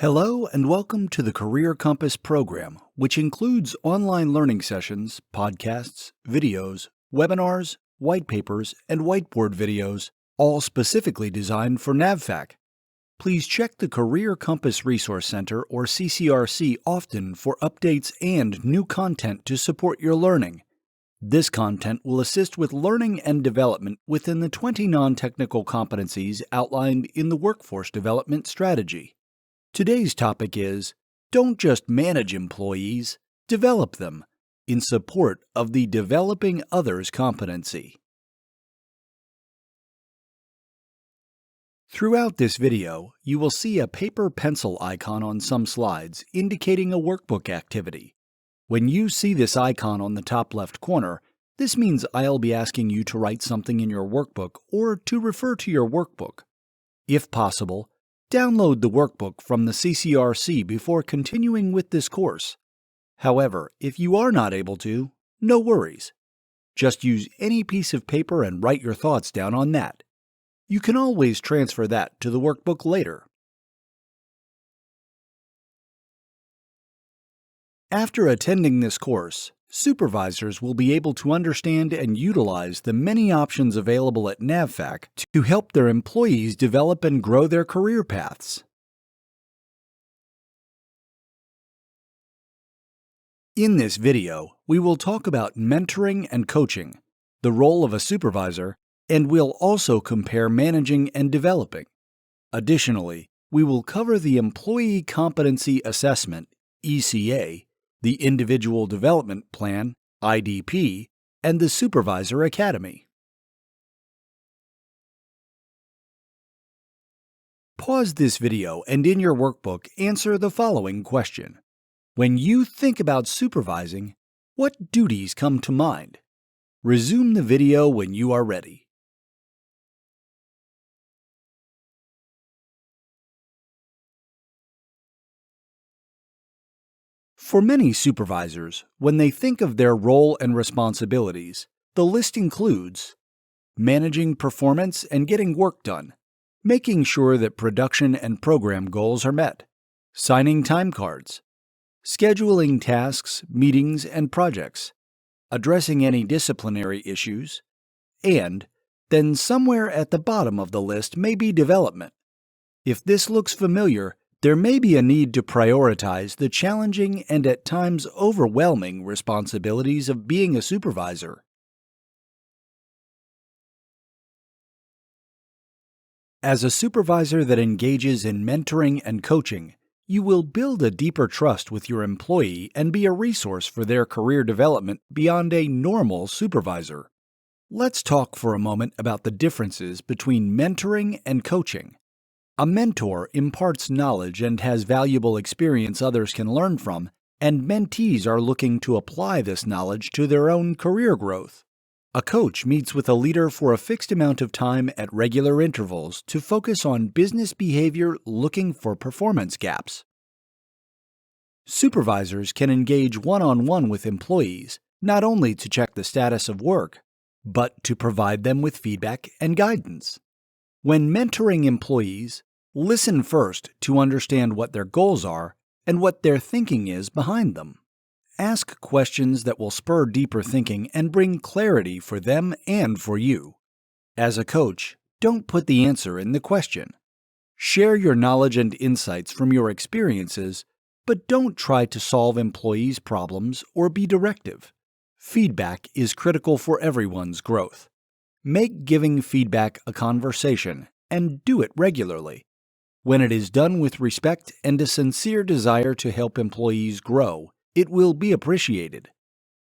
Hello and welcome to the Career Compass program, which includes online learning sessions, podcasts, videos, webinars, white papers, and whiteboard videos, all specifically designed for NAVFAC. Please check the Career Compass Resource Center or CCRC often for updates and new content to support your learning. This content will assist with learning and development within the 20 non-technical competencies outlined in the Workforce Development Strategy. Today's topic is, don't just manage employees, develop them, in support of the Developing Others competency. Throughout this video, you will see a paper-pencil icon on some slides indicating a workbook activity. When you see this icon on the top left corner, this means I'll be asking you to write something in your workbook or to refer to your workbook. If possible, download the workbook from the CCRC before continuing with this course. However, if you are not able to, no worries. Just use any piece of paper and write your thoughts down on that. You can always transfer that to the workbook later. After attending this course, supervisors will be able to understand and utilize the many options available at NAVFAC to help their employees develop and grow their career paths. In this video, we will talk about mentoring and coaching, the role of a supervisor, and we'll also compare managing and developing. Additionally, we will cover the Employee Competency Assessment, ECA, the Individual Development Plan, IDP, and the Supervisor Academy. Pause this video and in your workbook answer the following question. When you think about supervising, what duties come to mind? Resume the video when you are ready. For many supervisors, when they think of their role and responsibilities, the list includes managing performance and getting work done, making sure that production and program goals are met, signing time cards, scheduling tasks, meetings, and projects, addressing any disciplinary issues, and then somewhere at the bottom of the list may be development. If this looks familiar, there may be a need to prioritize the challenging and at times overwhelming responsibilities of being a supervisor. As a supervisor that engages in mentoring and coaching, you will build a deeper trust with your employee and be a resource for their career development beyond a normal supervisor. Let's talk for a moment about the differences between mentoring and coaching. A mentor imparts knowledge and has valuable experience others can learn from, and mentees are looking to apply this knowledge to their own career growth. A coach meets with a leader for a fixed amount of time at regular intervals to focus on business behavior looking for performance gaps. Supervisors can engage one-on-one with employees, not only to check the status of work, but to provide them with feedback and guidance. When mentoring employees, listen first to understand what their goals are and what their thinking is behind them. Ask questions that will spur deeper thinking and bring clarity for them and for you. As a coach, don't put the answer in the question. Share your knowledge and insights from your experiences, but don't try to solve employees' problems or be directive. Feedback is critical for everyone's growth. Make giving feedback a conversation and do it regularly. When it is done with respect and a sincere desire to help employees grow, it will be appreciated.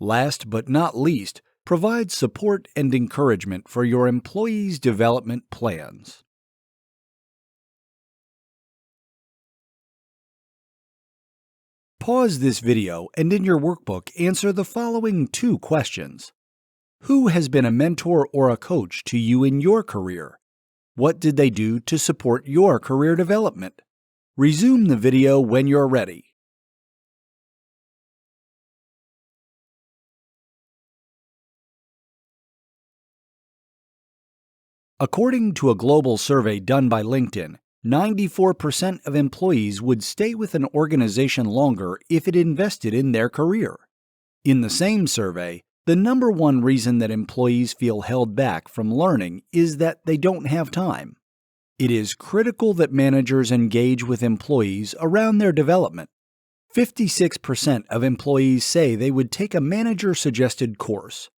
Last but not least, provide support and encouragement for your employees' development plans. Pause this video and in your workbook answer the following 2 questions. Who has been a mentor or a coach to you in your career? What did they do to support your career development? Resume the video when you're ready. According to a global survey done by LinkedIn, 94% of employees would stay with an organization longer if it invested in their career. In the same survey, the number one reason that employees feel held back from learning is that they don't have time. It is critical that managers engage with employees around their development. 56% of employees say they would take a manager-suggested course.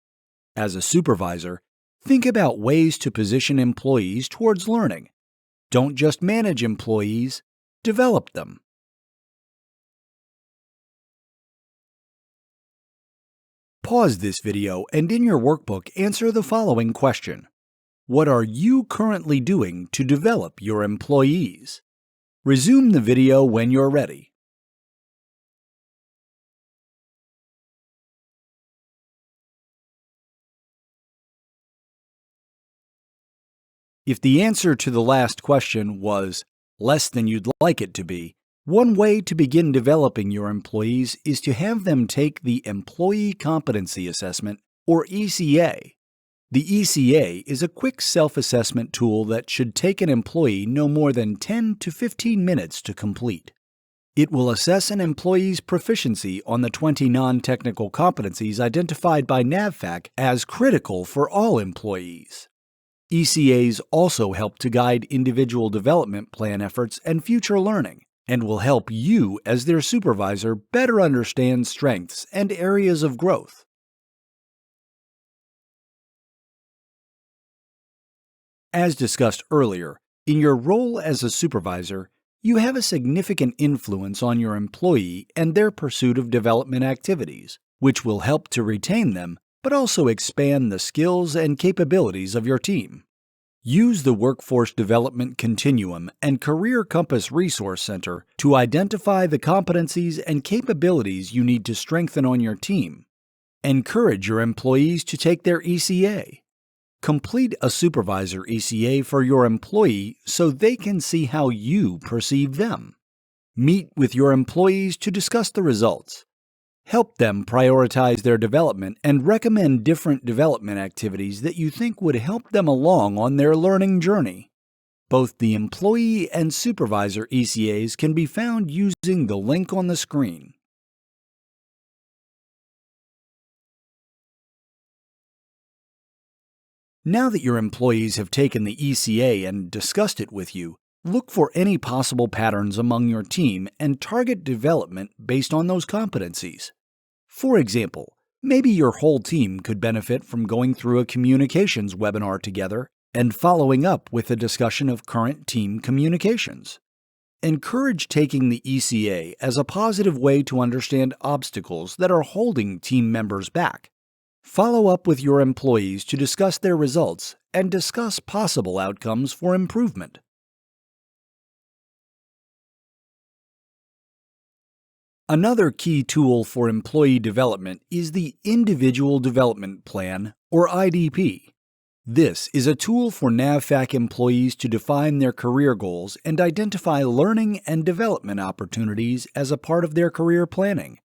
As a supervisor, think about ways to position employees towards learning. Don't just manage employees, develop them. Pause this video and in your workbook answer the following question. What are you currently doing to develop your employees? Resume the video when you're ready. If the answer to the last question was less than you'd like it to be, one way to begin developing your employees is to have them take the Employee Competency Assessment, or ECA. The ECA is a quick self-assessment tool that should take an employee no more than 10 to 15 minutes to complete. It will assess an employee's proficiency on the 20 non-technical competencies identified by NAVFAC as critical for all employees. ECAs also help to guide individual development plan efforts and future learning, and will help you as their supervisor better understand strengths and areas of growth. As discussed earlier, in your role as a supervisor, you have a significant influence on your employee and their pursuit of development activities, which will help to retain them, but also expand the skills and capabilities of your team. Use the Workforce Development Continuum and Career Compass Resource Center to identify the competencies and capabilities you need to strengthen on your team. Encourage your employees to take their ECA. Complete a supervisor ECA for your employee so they can see how you perceive them. Meet with your employees to discuss the results. Help them prioritize their development and recommend different development activities that you think would help them along on their learning journey. Both the employee and supervisor ECAs can be found using the link on the screen. Now that your employees have taken the ECA and discussed it with you, look for any possible patterns among your team and target development based on those competencies. For example, maybe your whole team could benefit from going through a communications webinar together and following up with a discussion of current team communications. Encourage taking the ECA as a positive way to understand obstacles that are holding team members back. Follow up with your employees to discuss their results and discuss possible outcomes for improvement. Another key tool for employee development is the Individual Development Plan, or IDP. This is a tool for NAVFAC employees to define their career goals and identify learning and development opportunities as a part of their career planning.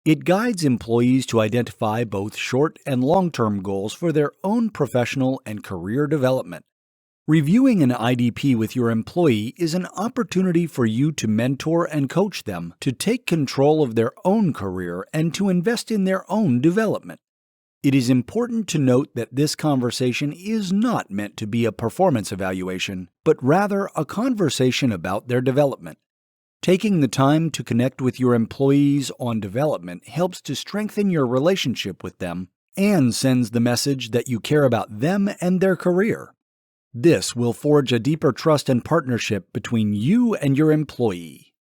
It guides employees to identify both short and long-term goals for their own professional and career development. Reviewing an IDP with your employee is an opportunity for you to mentor and coach them to take control of their own career and to invest in their own development. It is important to note that this conversation is not meant to be a performance evaluation, but rather a conversation about their development. Taking the time to connect with your employees on development helps to strengthen your relationship with them and sends the message that you care about them and their career. This will forge a deeper trust and partnership between you and your employee.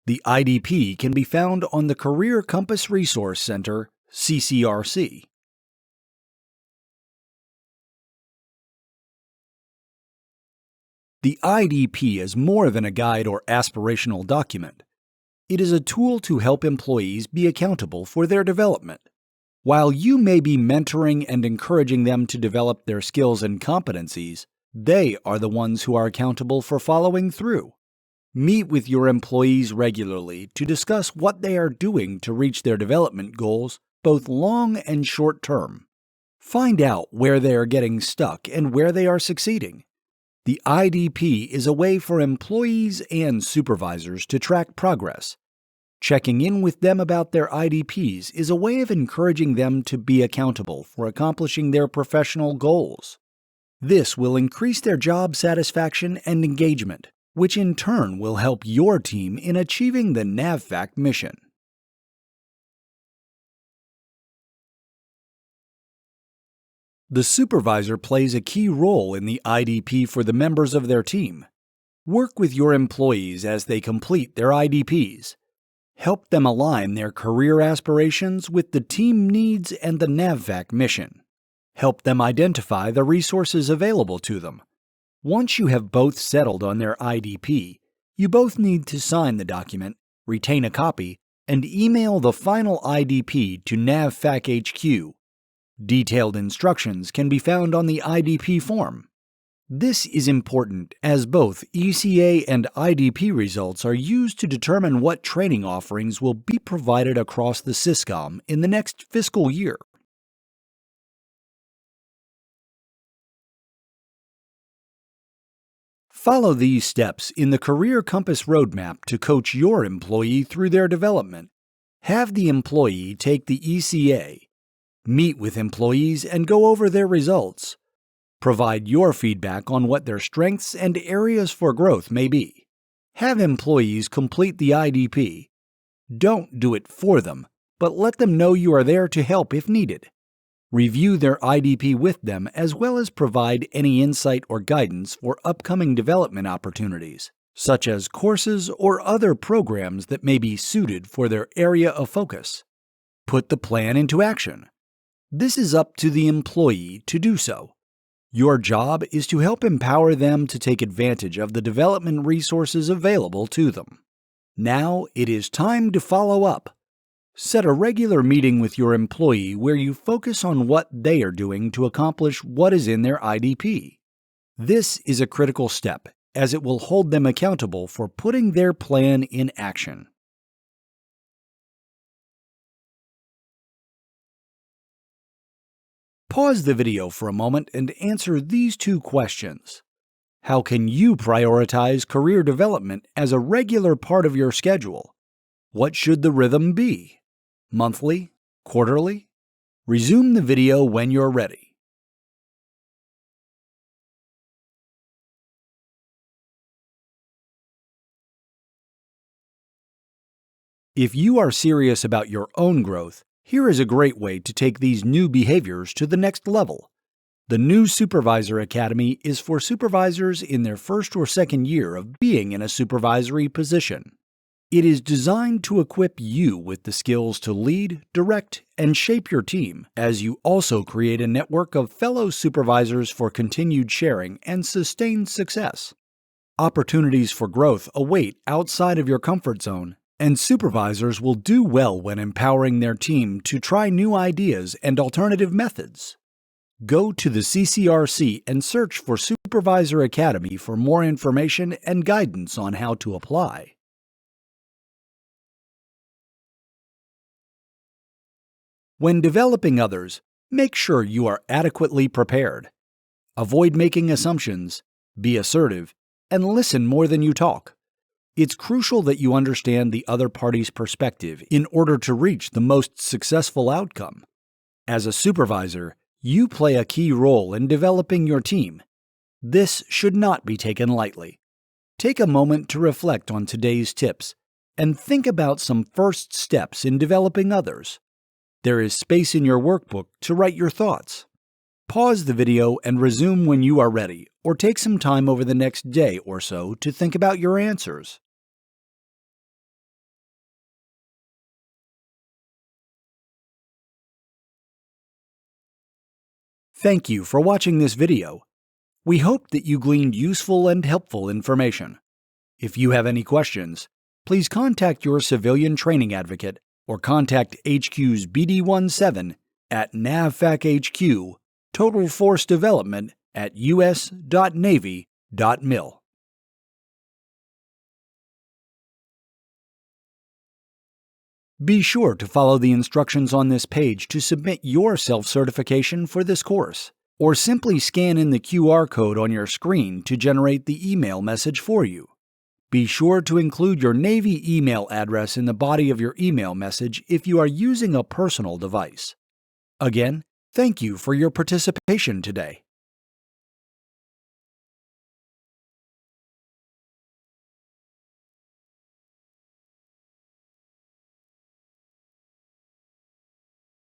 The IDP can be found on the Career Compass Resource Center, CCRC. The IDP is more than a guide or aspirational document. It is a tool to help employees be accountable for their development. While you may be mentoring and encouraging them to develop their skills and competencies, they are the ones who are accountable for following through. Meet with your employees regularly to discuss what they are doing to reach their development goals, both long and short term. Find out where they are getting stuck and where they are succeeding. The IDP is a way for employees and supervisors to track progress. Checking in with them about their IDPs is a way of encouraging them to be accountable for accomplishing their professional goals. This will increase their job satisfaction and engagement, which in turn will help your team in achieving the NAVFAC mission. The supervisor plays a key role in the IDP for the members of their team. Work with your employees as they complete their IDPs. Help them align their career aspirations with the team needs and the NAVFAC mission. Help them identify the resources available to them. Once you have both settled on their IDP, you both need to sign the document, retain a copy, and email the final IDP to NAVFAC HQ. Detailed instructions can be found on the IDP form. This is important as both ECA and IDP results are used to determine what training offerings will be provided across the SysCom in the next fiscal year. Follow these steps in the Career Compass Roadmap to coach your employee through their development. Have the employee take the ECA. Meet with employees and go over their results. Provide your feedback on what their strengths and areas for growth may be. Have employees complete the IDP. Don't do it for them, but let them know you are there to help if needed. Review their IDP with them as well as provide any insight or guidance for upcoming development opportunities, such as courses or other programs that may be suited for their area of focus. Put the plan into action. This is up to the employee to do so. Your job is to help empower them to take advantage of the development resources available to them. Now it is time to follow up. Set a regular meeting with your employee where you focus on what they are doing to accomplish what is in their IDP. This is a critical step as it will hold them accountable for putting their plan in action. Pause the video for a moment and answer these two questions. How can you prioritize career development as a regular part of your schedule? What should the rhythm be? Monthly? Quarterly? Resume the video when you're ready. If you are serious about your own growth, here is a great way to take these new behaviors to the next level. The new Supervisor Academy is for supervisors in their first or second year of being in a supervisory position. It is designed to equip you with the skills to lead, direct, and shape your team, as you also create a network of fellow supervisors for continued sharing and sustained success. Opportunities for growth await outside of your comfort zone, and supervisors will do well when empowering their team to try new ideas and alternative methods. Go to the CCRC and search for Supervisor Academy for more information and guidance on how to apply. When developing others, make sure you are adequately prepared. Avoid making assumptions, be assertive, and listen more than you talk. It's crucial that you understand the other party's perspective in order to reach the most successful outcome. As a supervisor, you play a key role in developing your team. This should not be taken lightly. Take a moment to reflect on today's tips and think about some first steps in developing others. There is space in your workbook to write your thoughts. Pause the video and resume when you are ready, or take some time over the next day or so to think about your answers. Thank you for watching this video. We hope that you gleaned useful and helpful information. If you have any questions, please contact your civilian training advocate or contact HQ's BD17 at NAVFAC HQ, Total Force Development at us.navy.mil. Be sure to follow the instructions on this page to submit your self-certification for this course, or simply scan in the QR code on your screen to generate the email message for you. Be sure to include your Navy email address in the body of your email message if you are using a personal device. Again, thank you for your participation today.